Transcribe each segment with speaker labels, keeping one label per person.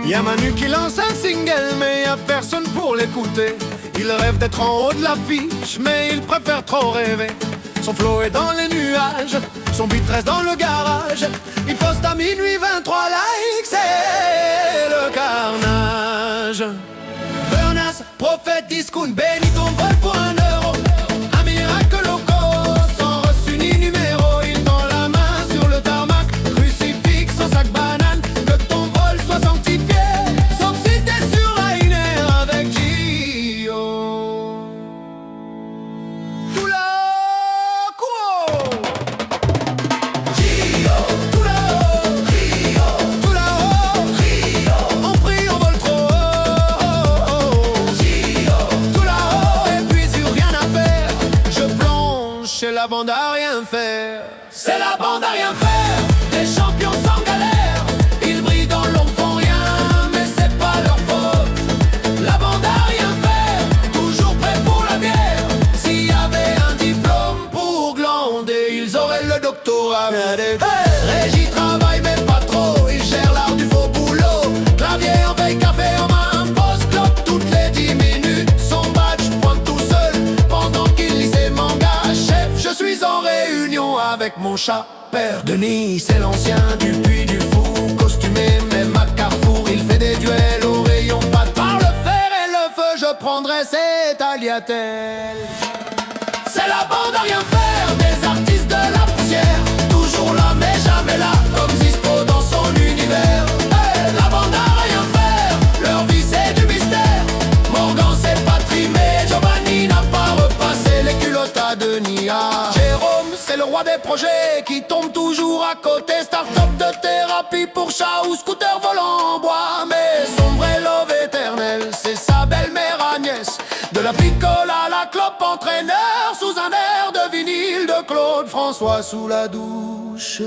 Speaker 1: Y'a Manu qui lance un single, mais y'a personne pour l'écouter. Il rêve d'être en haut de l'affiche, mais il préfère trop rêver. Son flow est dans les nuages, son beat reste dans le garage. Il poste à minuit 23 likes, c'est le carnage. Burnas, prophète, discount, bénis ton vol pour 1 euro. Un miracle loco, sans reçu ni numéro. Il tend la main sur le tarmac, crucifix son sac banane. Que ton vol soit sanctifié, sauf si t'es sur Rainer avec Gio. Tout là-haut, Gio, tout là-haut, Rio, tout là-haut, Rio. On prie, on vole trop haut, Gio, tout là-haut. Et puis sur rien à faire, je plonge chez la bande à rien faire. C'est la bande à rien faire, des champions sans galère. Ils brillent dans l'ombre, font rien, mais c'est pas leur faute. La bande à rien faire, toujours prêt pour la bière. S'il y avait un diplôme pour glander, ils auraient le doctorat. Régie travaille mais pas trop, il gère l'art du faux boulot. Clavier en veille, café en main, post-clope toutes les 10 minutes. Son badge pointe tout seul pendant qu'il lit ses mangas. Chef, je suis en réunion avec mon chat. Père Denis, c'est l'ancien du Puy du Fou. Costumé même à Carrefour, il fait des duels au rayon pâte. Par le fer et le feu, je prendrai ces tagliatelles. C'est la bande à rien faire, des artistes de la poussière. Toujours là mais jamais là, comme Zispo dans son univers. Hey, la bande à rien faire, leur vie c'est du mystère. Morgan c'est pas trimé, Giovanni n'a pas repassé les culottes à Denis. Jérôme c'est le roi des projets qui tombe toujours à côté. Start-up de thérapie pour chat ou scooter volant en bois. Mais son vrai love éternel, c'est sa belle-mère Agnès. De la picole à la clope, entraîneur sous un air de vinyle de Claude François sous la douche.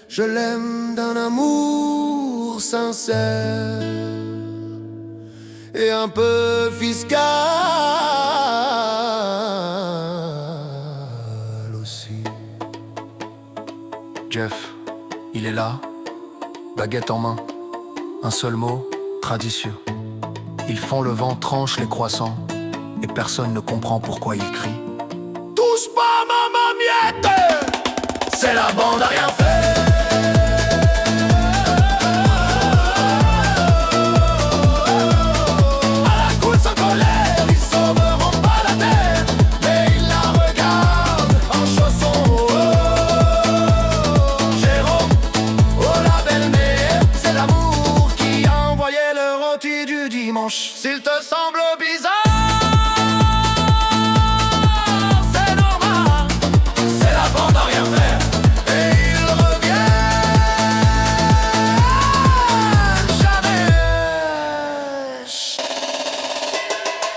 Speaker 1: Je l'aime d'un amour sincère et un peu fiscal aussi. Jeff, il est là, baguette en main, un seul mot, tradition. Ils font le vent, tranche les croissants, et personne ne comprend pourquoi ils crient. Touche pas ma mamiette, c'est la bande à rien faire. À la cool sans colère, ils sauveront pas la terre, mais ils la regardent en chaussons. Jérôme, oh la belle-mère, c'est l'amour qui a envoyé le rôti du dimanche. S'il te semble bizarre, c'est normal, c'est la bande à rien faire. Et ils reviennent jamais.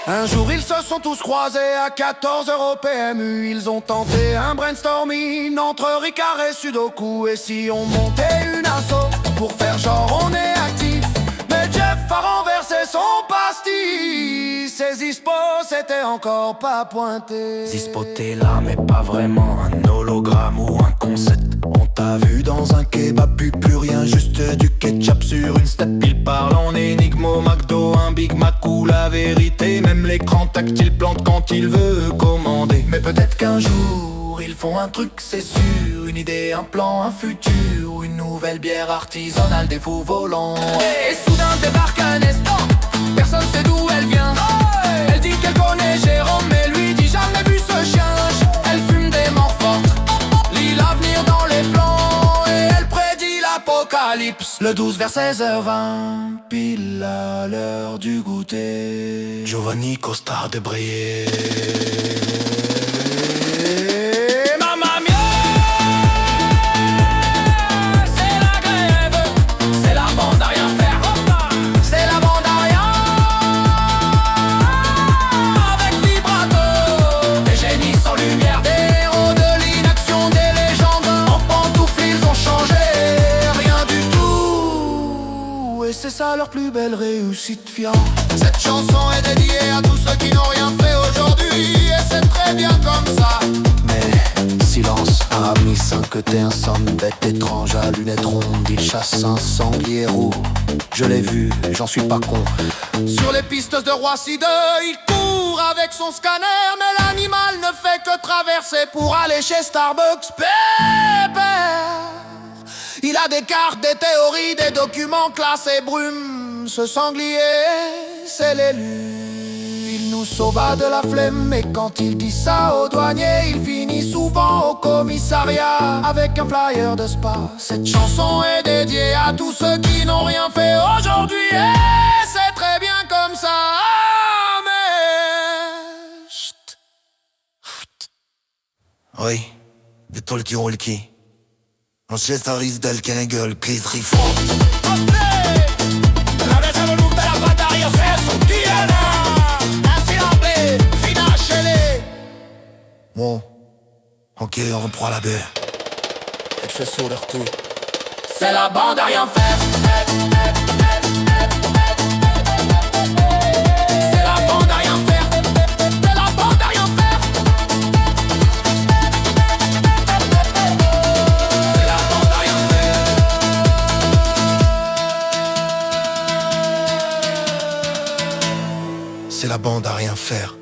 Speaker 1: Un jour ils se sont tous croisés à 14h au PMU. Ils ont tenté un brainstorming entre Ricard et Sudoku. Et si on montait une asso pour faire genre on est actif. Mais Jeff a renversé son pastis. Et Zispo s'était encore pas pointé.
Speaker 2: Zispo t'es là mais pas vraiment, un hologramme ou un concept. On t'a vu dans un kebab, plus rien, juste du ketchup sur une step. Il parle en énigme au McDo, un Big Mac ou la vérité. Même l'écran tactile plante quand il veut commander. Mais peut-être qu'un jour ils font un truc, c'est sûr. Une idée, un plan, un futur, ou une nouvelle bière artisanale des fous volants.
Speaker 3: Et soudain débarque un instant, personne sait d'où elle vient. Elle dit qu'elle connaît Jérôme, mais lui dit jamais vu ce chien. Elle fume des morts fortes, lit l'avenir dans les flancs, et elle prédit l'apocalypse.
Speaker 2: Le 12 vers 16h20, pile à l'heure du goûter. Giovanni Costard débrayé.
Speaker 3: Mamma mia, c'est la grève, c'est la bande à rien faire. C'est la bande à rien, avec vibrato, des génies sans lumière, des héros de l'inaction, des légendes. En pantoufles ils ont changé, rien du tout.
Speaker 2: Et c'est ça leur plus belle réussite, fiant.
Speaker 1: Cette chanson est dédiée à tous ceux qui n'ont rien fait aujourd'hui. Et c'est très bien comme ça.
Speaker 2: Mais silence, Aramis 5 était un somme bête étrange à lunettes rondes. Il chasse un sanglier roux. Je l'ai vu, j'en suis pas con.
Speaker 3: Sur les pistes de Roissy 2, il court avec son scanner, mais l'animal ne fait que traverser pour aller chez Starbucks. Pépère, il a des cartes, des théories, des documents classés brume. Ce sanglier, c'est l'élu. Il nous sauva de la flemme, et quand il dit ça au douanier, il finit souvent au commissariat avec un flyer de spa. Cette chanson est dédiée à tous ceux qui n'ont rien fait aujourd'hui, et c'est très bien comme ça. Mais chut.
Speaker 2: Oui, de Tolki Rolki. Non c'è sta ris del Kengel, Chris Rifford.
Speaker 3: La vez venuta la battaglia se sostiene. Ainsi la paix, finachez-les.
Speaker 2: Bon, ok, on reprend la baie.
Speaker 3: Elle fait sur leur tout. C'est la bande à rien faire. C'est la bande à rien faire. C'est la bande à rien faire. C'est la bande à rien faire.
Speaker 2: C'est la bande à rien faire.